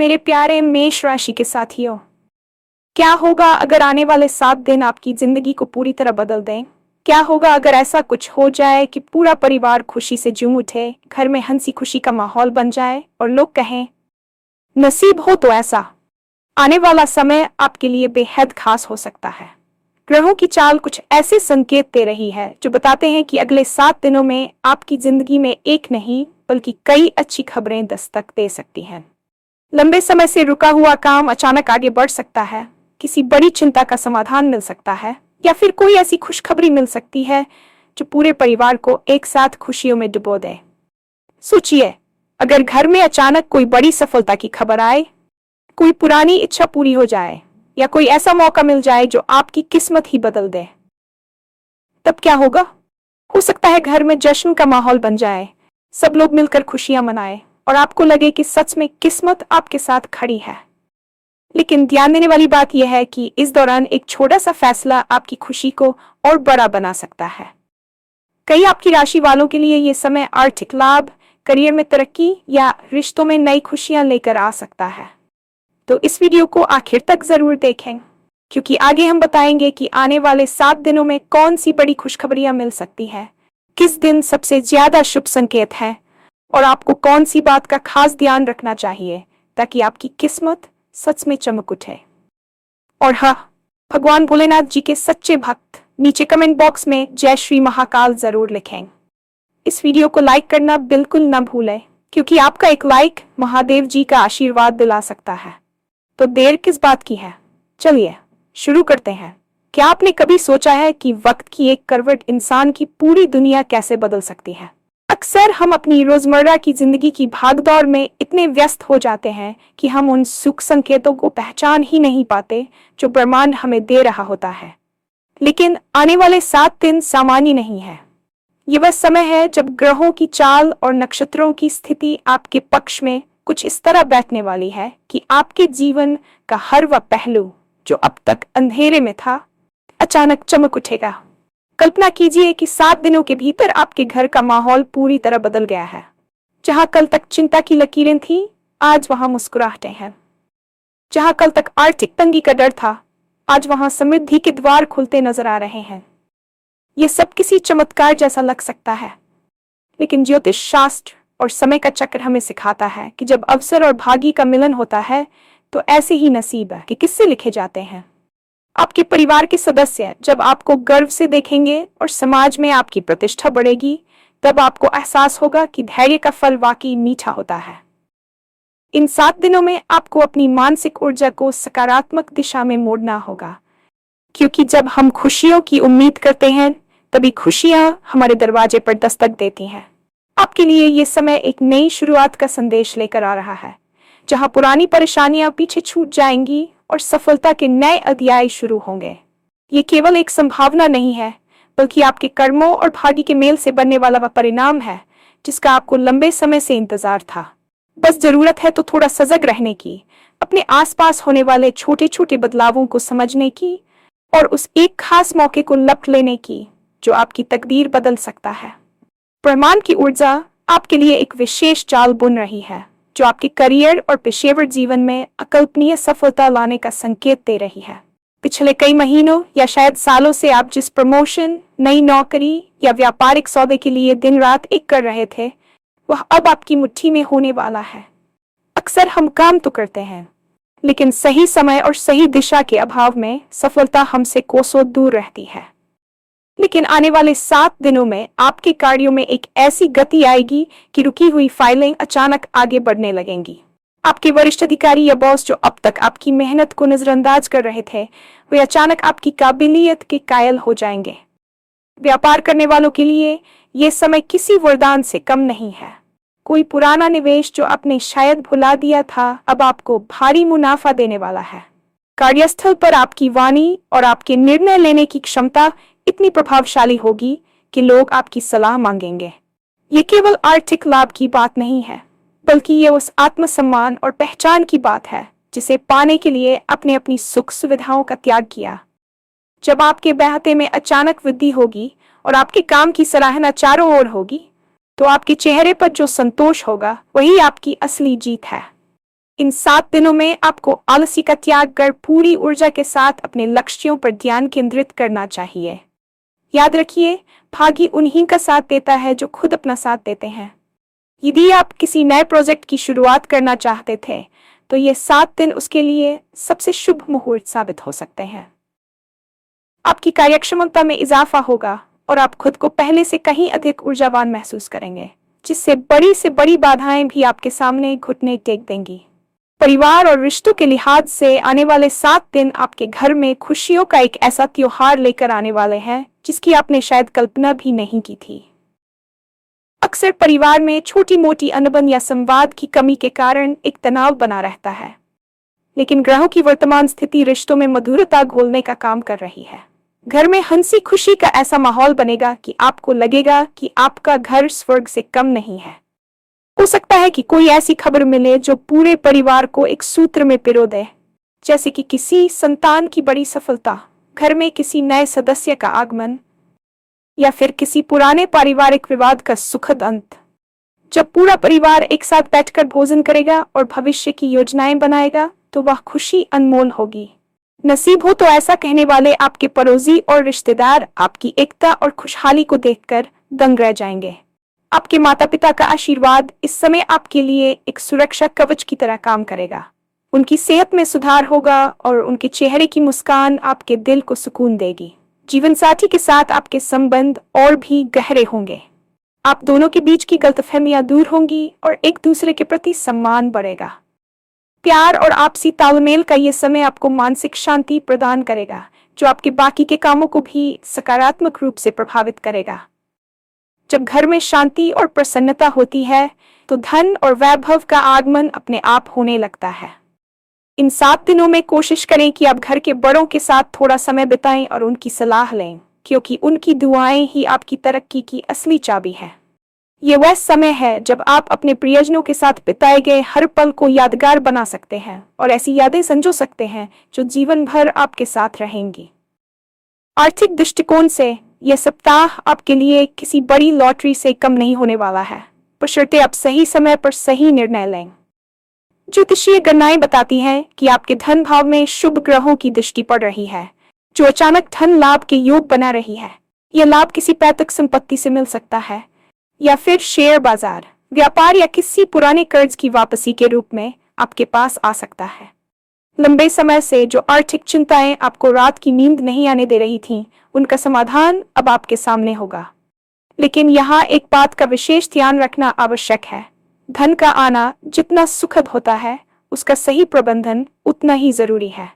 मेरे प्यारे मेष राशि के साथियों, क्या होगा अगर आने वाले 7 दिन आपकी जिंदगी को पूरी तरह बदल दें? क्या होगा अगर ऐसा कुछ हो जाए कि पूरा परिवार खुशी से झूम उठे, घर में हंसी खुशी का माहौल बन जाए और लोग कहें, नसीब हो तो ऐसा। आने वाला समय आपके लिए बेहद खास हो सकता है। ग्रहों की चाल कुछ ऐसे संकेत दे रही है जो बताते हैं कि अगले 7 दिनों में आपकी जिंदगी में एक नहीं बल्कि कई अच्छी खबरें दस्तक दे सकती हैं। लंबे समय से रुका हुआ काम अचानक आगे बढ़ सकता है, किसी बड़ी चिंता का समाधान मिल सकता है या फिर कोई ऐसी खुशखबरी मिल सकती है जो पूरे परिवार को एक साथ खुशियों में डुबो दे। सोचिए, अगर घर में अचानक कोई बड़ी सफलता की खबर आए, कोई पुरानी इच्छा पूरी हो जाए या कोई ऐसा मौका मिल जाए जो आपकी किस्मत ही बदल दे, तब क्या होगा? हो सकता है घर में जश्न का माहौल बन जाए, सब लोग मिलकर खुशियां मनाएं और आपको लगे कि सच में किस्मत आपके साथ खड़ी है। लेकिन ध्यान देने वाली बात यह है कि इस दौरान एक छोटा सा फैसला आपकी खुशी को और बड़ा बना सकता है। कई आपकी राशि वालों के लिए ये समय आर्थिक लाभ, करियर में तरक्की या रिश्तों में नई खुशियां लेकर आ सकता है। तो इस वीडियो को आखिर तक जरूर देखें, क्योंकि आगे हम बताएंगे कि आने वाले 7 दिनों में कौन सी बड़ी खुशखबरियां मिल सकती है, किस दिन सबसे ज्यादा शुभ संकेत है और आपको कौन सी बात का खास ध्यान रखना चाहिए ताकि आपकी किस्मत सच में चमक उठे। और हाँ, भगवान भोलेनाथ जी के सच्चे भक्त नीचे कमेंट बॉक्स में जय श्री महाकाल जरूर लिखें। इस वीडियो को लाइक करना बिल्कुल न भूलें, क्योंकि आपका एक लाइक महादेव जी का आशीर्वाद दिला सकता है। तो देर किस बात की है, चलिए शुरू करते हैं। क्या आपने कभी सोचा है कि वक्त की एक करवट इंसान की पूरी दुनिया कैसे बदल सकती है? अक्सर हम अपनी रोजमर्रा की जिंदगी की भागदौड़ में इतने व्यस्त हो जाते हैं कि हम उन सुख संकेतों को पहचान ही नहीं पाते जो ब्रह्मांड हमें दे रहा होता है। लेकिन आने वाले 7 दिन सामान्य नहीं है। ये वह समय है जब ग्रहों की चाल और नक्षत्रों की स्थिति आपके पक्ष में कुछ इस तरह बैठने वाली है कि आपके जीवन का हर वह पहलू जो अब तक अंधेरे में था, अचानक चमक उठेगा। कल्पना कीजिए कि 7 दिनों के भीतर आपके घर का माहौल पूरी तरह बदल गया है। जहां कल तक चिंता की लकीरें थी, आज वहां मुस्कुराहटें हैं। जहां कल तक आर्थिक तंगी का डर था, आज वहां समृद्धि के द्वार खुलते नजर आ रहे हैं। ये सब किसी चमत्कार जैसा लग सकता है, लेकिन ज्योतिष शास्त्र और समय का चक्र हमें सिखाता है कि जब अवसर और भाग्य का मिलन होता है तो ऐसे ही नसीब है कि किस्से लिखे जाते हैं। आपके परिवार के सदस्य जब आपको गर्व से देखेंगे और समाज में आपकी प्रतिष्ठा बढ़ेगी, तब आपको एहसास होगा कि धैर्य का फल वाकई मीठा होता है। इन 7 दिनों में आपको अपनी मानसिक ऊर्जा को सकारात्मक दिशा में मोड़ना होगा, क्योंकि जब हम खुशियों की उम्मीद करते हैं तभी खुशियां हमारे दरवाजे पर दस्तक देती हैं। आपके लिए ये समय एक नई शुरुआत का संदेश लेकर आ रहा है, जहां पुरानी परेशानियां पीछे छूट जाएंगी और सफलता के नए अध्याय शुरू होंगे। ये केवल एक संभावना नहीं है, बल्कि आपके कर्मों और भाग्य के मेल से बनने वाला वह परिणाम है जिसका आपको लंबे समय से इंतजार था। बस जरूरत है तो थोड़ा सजग रहने की, अपने आसपास होने वाले छोटे छोटे बदलावों को समझने की और उस एक खास मौके को लपट लेने की जो आपकी तकदीर बदल सकता है। ब्रह्मांड की ऊर्जा आपके लिए एक विशेष चाल बुन रही है जो आपके करियर और पेशेवर जीवन में अकल्पनीय सफलता लाने का संकेत दे रही है। पिछले कई महीनों या शायद सालों से आप जिस प्रमोशन, नई नौकरी या व्यापारिक सौदे के लिए दिन रात एक कर रहे थे, वह अब आपकी मुट्ठी में होने वाला है। अक्सर हम काम तो करते हैं, लेकिन सही समय और सही दिशा के अभाव में सफलता हमसे कोसों दूर रहती है। लेकिन आने वाले 7 दिनों में आपके कार्यों में एक ऐसी गति आएगी कि रुकी हुई फाइलें अचानक आगे बढ़ने लगेंगी। आपके वरिष्ठ अधिकारी या बॉस जो अब तक आपकी मेहनत को नजरअंदाज कर रहे थे, वे अचानक आपकी काबिलियत के कायल हो जाएंगे। व्यापार करने वालों के लिए यह समय किसी वरदान से कम नहीं है। कोई पुराना निवेश जो आपने शायद भुला दिया था, अब आपको भारी मुनाफा देने वाला है। कार्यस्थल पर आपकी वाणी और आपके निर्णय लेने की क्षमता इतनी प्रभावशाली होगी कि लोग आपकी सलाह मांगेंगे। ये केवल आर्थिक लाभ की बात नहीं है, बल्कि ये उस आत्मसम्मान और पहचान की बात है जिसे पाने के लिए आपने अपनी सुख सुविधाओं का त्याग किया। जब आपके बहते में अचानक वृद्धि होगी और आपके काम की सराहना चारों ओर होगी, तो आपके चेहरे पर जो संतोष होगा वही आपकी असली जीत है। इन 7 दिनों में आपको आलसी का त्याग कर पूरी ऊर्जा के साथ अपने लक्ष्यों पर ध्यान केंद्रित करना चाहिए। याद रखिए, भाग्य उन्हीं का साथ देता है जो खुद अपना साथ देते हैं। यदि आप किसी नए प्रोजेक्ट की शुरुआत करना चाहते थे, तो ये 7 दिन उसके लिए सबसे शुभ मुहूर्त साबित हो सकते हैं। आपकी कार्यक्षमता में इजाफा होगा और आप खुद को पहले से कहीं अधिक ऊर्जावान महसूस करेंगे, जिससे बड़ी से बड़ी बाधाएं भी आपके सामने घुटने टेक देंगी। परिवार और रिश्तों के लिहाज से आने वाले 7 दिन आपके घर में खुशियों का एक ऐसा त्योहार लेकर आने वाले हैं जिसकी आपने शायद कल्पना भी नहीं की थी। अक्सर परिवार में छोटी मोटी अनबन या संवाद की कमी के कारण एक तनाव बना रहता है, लेकिन ग्रहों की वर्तमान स्थिति रिश्तों में मधुरता घोलने का काम कर रही है। घर में हंसी खुशी का ऐसा माहौल बनेगा कि आपको लगेगा कि आपका घर स्वर्ग से कम नहीं है। हो सकता है कि कोई ऐसी खबर मिले जो पूरे परिवार को एक सूत्र में पिरो दे, जैसे कि किसी संतान की बड़ी सफलता, घर में किसी नए सदस्य का आगमन, या फिर किसी पुराने पारिवारिक विवाद का सुखद अंत। जब पूरा परिवार एक साथ बैठकर भोजन करेगा और भविष्य की योजनाएं बनाएगा, तो वह खुशी अनमोल होगी। नसीब हो तो ऐसा कहने वाले आपके पड़ोसी और रिश्तेदार आपकी एकता और खुशहाली को देखकर दंग रह जाएंगे। आपके माता पिता का आशीर्वाद इस समय आपके लिए एक सुरक्षा कवच की तरह काम करेगा। उनकी सेहत में सुधार होगा और उनके चेहरे की मुस्कान आपके दिल को सुकून देगी। जीवन साथी के साथ आपके संबंध और भी गहरे होंगे। आप दोनों के बीच की गलतफहमियां दूर होंगी और एक दूसरे के प्रति सम्मान बढ़ेगा। प्यार और आपसी तालमेल का ये समय आपको मानसिक शांति प्रदान करेगा, जो आपके बाकी के कामों को भी सकारात्मक रूप से प्रभावित करेगा। जब घर में शांति और प्रसन्नता होती है, तो धन और वैभव का आगमन अपने आप होने लगता है। इन 7 दिनों में कोशिश करें कि आप घर के बड़ों के साथ थोड़ा समय बिताएं और उनकी सलाह लें, क्योंकि उनकी दुआएं ही आपकी तरक्की की असली चाबी है। ये वह समय है जब आप अपने प्रियजनों के साथ बिताए गए हर पल को यादगार बना सकते हैं और ऐसी यादें संजो सकते हैं जो जीवन भर आपके साथ रहेंगी। आर्थिक दृष्टिकोण से यह सप्ताह आपके लिए किसी बड़ी लॉटरी से कम नहीं होने वाला है, बशर्ते आप सही समय पर सही निर्णय लें। ज्योतिषीय गणनाएं बताती हैं कि आपके धन भाव में शुभ ग्रहों की दृष्टि पड़ रही है, जो अचानक धन लाभ के योग बना रही है। यह लाभ किसी पैतृक संपत्ति से मिल सकता है, या फिर शेयर बाजार, व्यापार या किसी पुराने कर्ज की वापसी के रूप में आपके पास आ सकता है। लंबे समय से जो आर्थिक चिंताएं आपको रात की नींद नहीं आने दे रही थीं, उनका समाधान अब आपके सामने होगा। लेकिन यहाँ एक बात का विशेष ध्यान रखना आवश्यक है। धन का आना जितना सुखद होता है, उसका सही प्रबंधन उतना ही जरूरी है।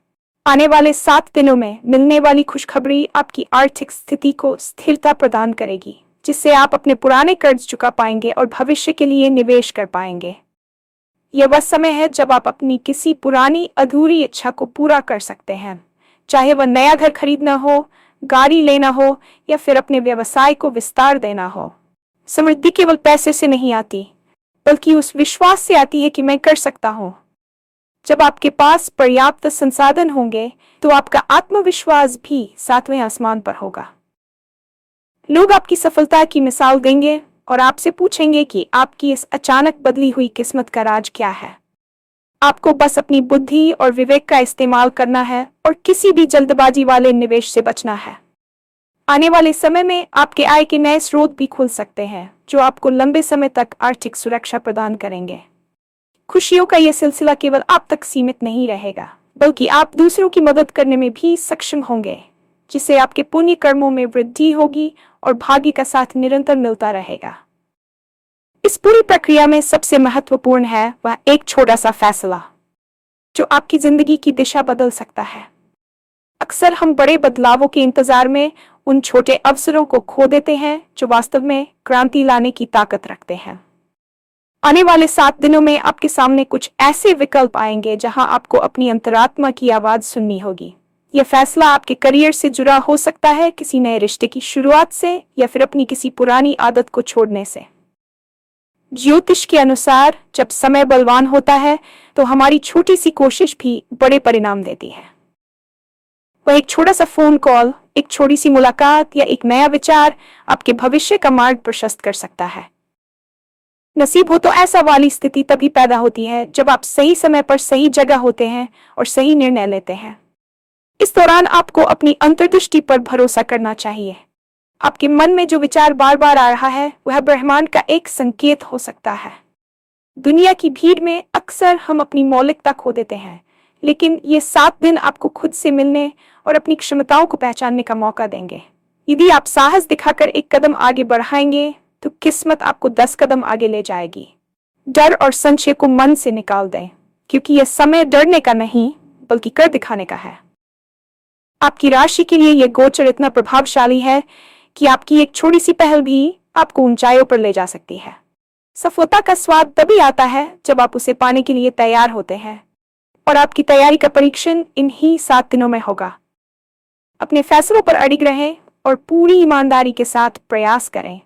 आने वाले 7 दिनों में मिलने वाली खुशखबरी आपकी आर्थिक स्थिति को स्थिरता प्रदान करेगी, जिससे आप अपने पुराने कर्ज चुका पाएंगे और भविष्य के लिए निवेश कर पाएंगे। यह वह समय है जब आप अपनी किसी पुरानी अधूरी इच्छा को पूरा कर सकते हैं, चाहे वह नया घर खरीदना हो, गाड़ी लेना हो या फिर अपने व्यवसाय को विस्तार देना हो। समृद्धि केवल पैसे से नहीं आती, बल्कि उस विश्वास से आती है कि मैं कर सकता हूँ। जब आपके पास पर्याप्त संसाधन होंगे, तो आपका आत्मविश्वास भी 7वें आसमान पर होगा। लोग आपकी सफलता की मिसाल देंगे और आपसे पूछेंगे कि आपकी इस अचानक बदली हुई किस्मत का राज क्या है। आपको बस अपनी बुद्धि और विवेक का इस्तेमाल करना है और किसी भी जल्दबाजी वाले निवेश से बचना है। आने वाले समय में आपके आय के नए स्रोत भी खुल सकते हैं, जो आपको लंबे समय तक आर्थिक सुरक्षा प्रदान करेंगे। खुशियों का यह सिलसिला केवल आप तक सीमित नहीं रहेगा, बल्कि आप दूसरों की मदद करने में भी सक्षम होंगे, जिससे आपके पुण्य कर्मों में वृद्धि होगी और भाग्य का साथ निरंतर मिलता रहेगा। इस पूरी प्रक्रिया में सबसे महत्वपूर्ण है वह एक छोटा सा फैसला, जो आपकी जिंदगी की दिशा बदल सकता है। अक्सर हम बड़े बदलावों के इंतजार में उन छोटे अवसरों को खो देते हैं जो वास्तव में क्रांति लाने की ताकत रखते हैं। आने वाले 7 दिनों में आपके सामने कुछ ऐसे विकल्प आएंगे जहां आपको अपनी अंतरात्मा की आवाज सुननी होगी। यह फैसला आपके करियर से जुड़ा हो सकता है, किसी नए रिश्ते की शुरुआत से, या फिर अपनी किसी पुरानी आदत को छोड़ने से। ज्योतिष के अनुसार जब समय बलवान होता है, तो हमारी छोटी सी कोशिश भी बड़े परिणाम देती है। वह एक छोटा सा फोन कॉल, एक छोटी सी मुलाकात या एक नया विचार आपके भविष्य का मार्ग प्रशस्त कर सकता है। नसीब हो तो ऐसा वाली स्थिति तभी पैदा होती है जब आप सही समय पर सही जगह होते हैं और सही निर्णय लेते हैं। इस दौरान आपको अपनी अंतर्दृष्टि पर भरोसा करना चाहिए। आपके मन में जो विचार बार बार आ रहा है वह ब्रह्मांड का एक संकेत हो सकता है। दुनिया की भीड़ में अक्सर हम अपनी मौलिकता खो देते हैं, लेकिन ये 7 दिन आपको खुद से मिलने और अपनी क्षमताओं को पहचानने का मौका देंगे। यदि आप साहस दिखाकर एक कदम आगे बढ़ाएंगे तो किस्मत आपको 10 कदम आगे ले जाएगी। डर और संशय को मन से निकाल दें, क्योंकि यह समय डरने का नहीं बल्कि कर दिखाने का है। आपकी राशि के लिए यह गोचर इतना प्रभावशाली है कि आपकी एक छोटी सी पहल भी आपको ऊंचाइयों पर ले जा सकती है। सफलता का स्वाद तभी आता है जब आप उसे पाने के लिए तैयार होते हैं, और आपकी तैयारी का परीक्षण इन्हीं 7 दिनों में होगा। अपने फैसलों पर अड़िग रहें और पूरी ईमानदारी के साथ प्रयास करें।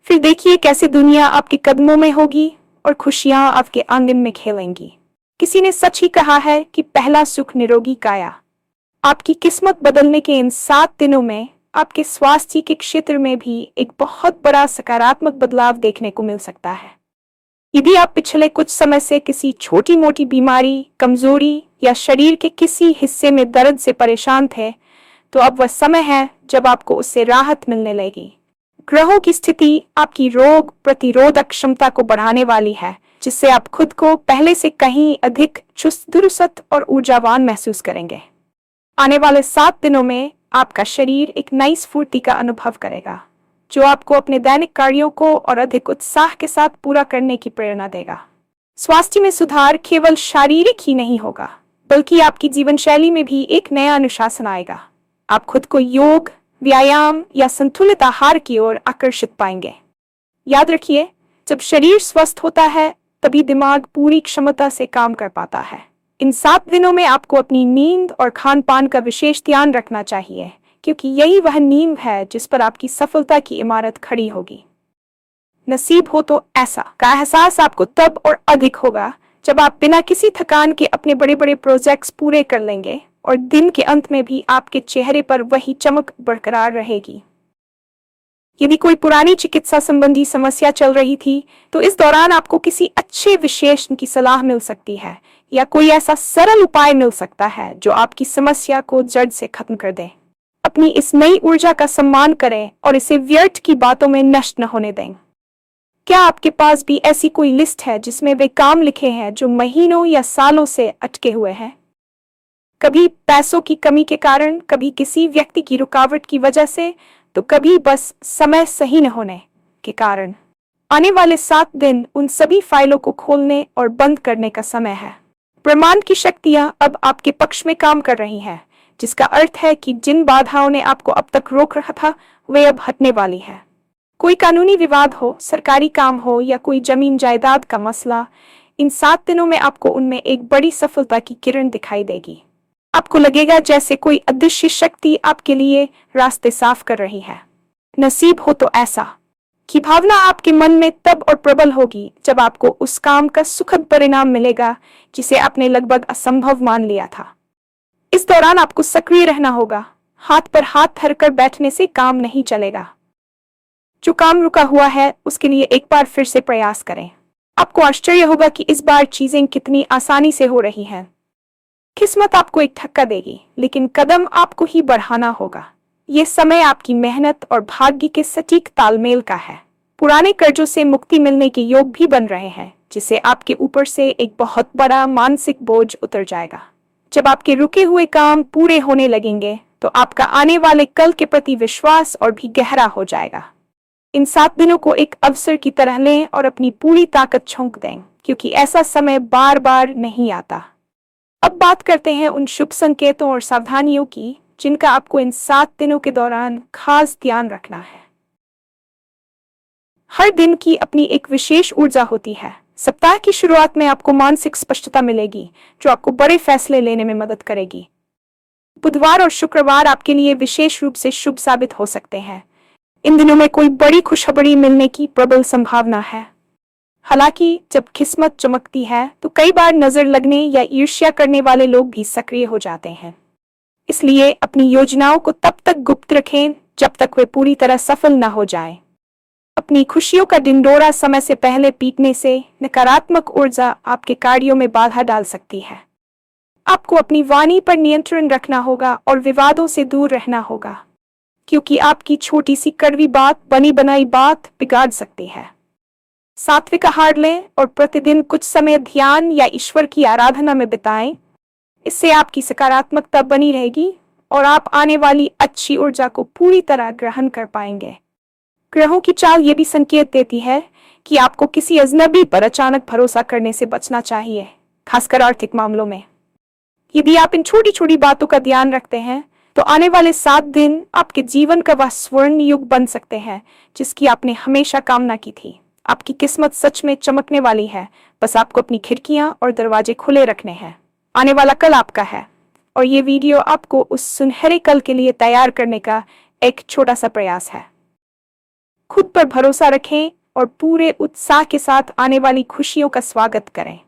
फिर देखिए कैसे दुनिया आपके कदमों में होगी और खुशियां आपके आंगन में खेलेंगी। किसी ने सच ही कहा है कि पहला सुख निरोगी काया। आपकी किस्मत बदलने के इन 7 दिनों में आपके स्वास्थ्य के क्षेत्र में भी एक बहुत बड़ा सकारात्मक बदलाव देखने को मिल सकता है। यदि आप पिछले कुछ समय से किसी छोटी मोटी बीमारी, कमजोरी या शरीर के किसी हिस्से में दर्द से परेशान थे, तो अब वह समय है जब आपको उससे राहत मिलने लगेगी। ग्रहों की स्थिति आपकी रोग प्रतिरोधक क्षमता को बढ़ाने वाली है, जिससे आप खुद को पहले से कहीं अधिक चुस्त दुरुस्त और ऊर्जावान महसूस करेंगे। आने वाले 7 दिनों में आपका शरीर एक नई स्फूर्ति का अनुभव करेगा, जो आपको अपने दैनिक कार्यों को और अधिक उत्साह के साथ पूरा करने की प्रेरणा देगा। स्वास्थ्य में सुधार केवल शारीरिक ही नहीं होगा, बल्कि आपकी जीवन शैली में भी एक नया अनुशासन आएगा। आप खुद को योग, व्यायाम या संतुलित आहार की ओर आकर्षित पाएंगे। याद रखिए, जब शरीर स्वस्थ होता है तभी दिमाग पूरी क्षमता से काम कर पाता है। इन 7 दिनों में आपको अपनी नींद और खान पान का विशेष ध्यान रखना चाहिए, क्योंकि यही वह नींव है जिस पर आपकी सफलता की इमारत खड़ी होगी। नसीब हो तो ऐसा का एहसास आपको तब और अधिक होगा जब आप बिना किसी थकान के अपने बड़े बड़े प्रोजेक्ट्स पूरे कर लेंगे और दिन के अंत में भी आपके चेहरे पर वही चमक बरकरार रहेगी। यदि कोई पुरानी चिकित्सा संबंधी समस्या चल रही थी, तो इस दौरान आपको किसी अच्छे विशेषज्ञ की सलाह मिल सकती है, या कोई ऐसा सरल उपाय मिल सकता है जो आपकी समस्या को जड़ से खत्म कर दे। अपनी इस नई ऊर्जा का सम्मान करें और इसे व्यर्थ की बातों में नष्ट न होने दें। क्या आपके पास भी ऐसी कोई लिस्ट है जिसमें वे काम लिखे हैं जो महीनों या सालों से अटके हुए हैं? कभी पैसों की कमी के कारण, कभी किसी व्यक्ति की रुकावट की वजह से, तो कभी बस समय सही न होने के कारण। आने वाले 7 दिन उन सभी फाइलों को खोलने और बंद करने का समय है। ब्रह्मांड की शक्तियां अब आपके पक्ष में काम कर रही हैं, जिसका अर्थ है कि जिन बाधाओं ने आपको अब तक रोक रखा था वे अब हटने वाली है। कोई कानूनी विवाद हो, सरकारी काम हो या कोई जमीन जायदाद का मसला, इन 7 दिनों में आपको उनमें एक बड़ी सफलता की किरण दिखाई देगी। आपको लगेगा जैसे कोई अदृश्य शक्ति आपके लिए रास्ते साफ कर रही है। नसीब हो तो ऐसा की भावना आपके मन में तब और प्रबल होगी जब आपको उस काम का सुखद परिणाम मिलेगा जिसे आपने लगभग असंभव मान लिया था। इस दौरान आपको सक्रिय रहना होगा। हाथ पर हाथ धरकर बैठने से काम नहीं चलेगा। जो काम रुका हुआ है उसके लिए एक बार फिर से प्रयास करें। आपको आश्चर्य होगा कि इस बार चीजें कितनी आसानी से हो रही हैं। किस्मत आपको एक धक्का देगी, लेकिन कदम आपको ही बढ़ाना होगा। ये समय आपकी मेहनत और भाग्य के सटीक तालमेल का है। पुराने कर्जों से मुक्ति मिलने के योग भी बन रहे हैं, जिससे आपके ऊपर से एक बहुत बड़ा मानसिक बोझ उतर जाएगा। जब आपके रुके हुए काम पूरे होने लगेंगे तो आपका आने वाले कल के प्रति विश्वास और भी गहरा हो जाएगा। इन 7 दिनों को एक अवसर की तरह लें और अपनी पूरी ताकत झोंक दें, क्योंकि ऐसा समय बार बार नहीं आता। अब बात करते हैं उन शुभ संकेतों और सावधानियों की जिनका आपको इन 7 दिनों के दौरान खास ध्यान रखना है। हर दिन की अपनी एक विशेष ऊर्जा होती है। सप्ताह की शुरुआत में आपको मानसिक स्पष्टता मिलेगी, जो आपको बड़े फैसले लेने में मदद करेगी। बुधवार और शुक्रवार आपके लिए विशेष रूप से शुभ साबित हो सकते हैं। इन दिनों में कोई बड़ी खुशखबरी मिलने की प्रबल संभावना है। हालांकि जब किस्मत चमकती है तो कई बार नजर लगने या ईर्ष्या करने वाले लोग भी सक्रिय हो जाते हैं। इसलिए अपनी योजनाओं को तब तक गुप्त रखें जब तक वे पूरी तरह सफल न हो जाएं। अपनी खुशियों का ढिंढोरा समय से पहले पीटने से नकारात्मक ऊर्जा आपके कार्यों में बाधा डाल सकती है। आपको अपनी वाणी पर नियंत्रण रखना होगा और विवादों से दूर रहना होगा, क्योंकि आपकी छोटी सी कड़वी बात बनी बनाई बात बिगाड़ सकती है। सात्विक आहार लें और प्रतिदिन कुछ समय ध्यान या ईश्वर की आराधना में बिताएं। इससे आपकी सकारात्मकता बनी रहेगी और आप आने वाली अच्छी ऊर्जा को पूरी तरह ग्रहण कर पाएंगे। ग्रहों की चाल ये भी संकेत देती है कि आपको किसी अजनबी पर अचानक भरोसा करने से बचना चाहिए, खासकर आर्थिक मामलों में। यदि आप इन छोटी छोटी बातों का ध्यान रखते हैं तो आने वाले 7 दिन आपके जीवन का वह स्वर्ण युग बन सकते हैं जिसकी आपने हमेशा कामना की थी। आपकी किस्मत सच में चमकने वाली है, बस आपको अपनी खिड़कियां और दरवाजे खुले रखने हैं। आने वाला कल आपका है और ये वीडियो आपको उस सुनहरे कल के लिए तैयार करने का एक छोटा सा प्रयास है। खुद पर भरोसा रखें और पूरे उत्साह के साथ आने वाली खुशियों का स्वागत करें।